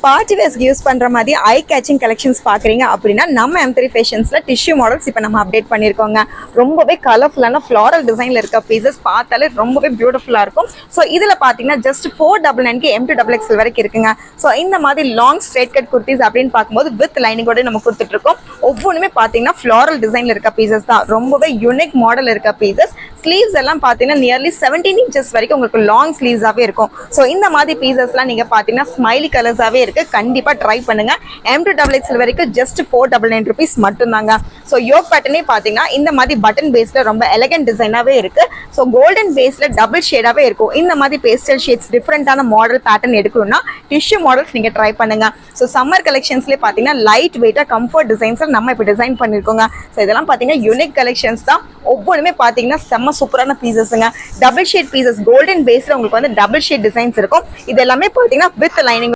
Party வேர்ஸ்க்கு use பண்ற மாதிரி ஐ caching collections பாக்குறீங்க அப்படின்னா நம்ம M3 ஃபேஷன்ஸ்ல டிஷ்யூ மாடல்ஸ் இப்போ நம்ம அப்டேட் பண்ணிருக்கோங்க. ரொம்பவே கலர்ஃபுல்லான ஃப்ளாரல் டிசைன்ல இருக்க பீசஸ் பார்த்தாலே ரொம்பவே பியூட்டிஃபுல்லா இருக்கும். ஸோ இதுல பாத்தீங்கன்னா ஜஸ்ட் 499 M2XXL வரைக்கும் இருக்குங்க. ஸோ இந்த மாதிரி லாங் ஸ்ட்ரெயிட் கட் குர்த்திஸ் அப்படின்னு பார்க்கும்போது வித் லைனிங்கோட நம்ம கொடுத்துட்டு இருக்கோம். ஒவ்வொன்றுமே பாத்தீங்கன்னா ஃப்ளாரல் டிசைன்ல இருக்க பீசஸ் தான். ரொம்பவே யூனிக் மாடல் இருக்க பீசஸ். ஸ்லீவ்ஸ் எல்லாம் பாத்தீங்கன்னா நியர்லி 17 inches வரைக்கும் உங்களுக்கு லாங் ஸ்லீவ்ஸாவே இருக்கும். ஸோ இந்த மாதிரி பீசஸ்லாம் நீங்க பாத்தீங்கன்னா ஸ்மைலி கலர்ஸாவே இருக்கு. கண்டிப்பா ட்ரை பண்ணுங்க. M2XXL வரைக்கும் ஜஸ்ட் 499 rupees மட்டும் தாங்க. ஸோ யோக் பேட்டர்னே பாத்தீங்கன்னா இந்த மாதிரி பட்டன் பேஸ்ல ரொம்ப எலகன்ட் டிசைனாவே இருக்கு. ஸோ கோல்டன் பேஸ்ல டபுள் ஷேடாவே இருக்கும். இந்த மாதிரி பேஸ்டல் ஷேட்ஸ் டிஃப்ரெண்டான மாடல் பேட்டர்ன் எடுக்கணும்னா டிஷ்யூ மாடல்ஸ் நீங்க ட்ரை பண்ணுங்க. ஸோ சம்மர் கலெக்ஷன்ஸ்லேயே பாத்தீங்கன்னா லைட் வெயிட்டா கம்ஃபர்ட் டிசைன்ஸ் நம்ம இப்போ டிசைன் பண்ணிருக்கோங்க. ஸோ இதெல்லாம் பாத்தீங்கன்னா யூனிக் கலெக்ஷன்ஸ் தான். ஒவ்வொன்றுமே பாத்தீங்கன்னா செம்ம சூப்பரான பீசஸ்ங்க. டபுள் ஷேட் பீசஸ் கோல்டன் பேஸ்ல உங்களுக்கு வந்து டபுள் ஷேட் டிசைன்ஸ் இருக்கும். இது எல்லாமே பாத்தீங்கன்னா வித் லைனிங்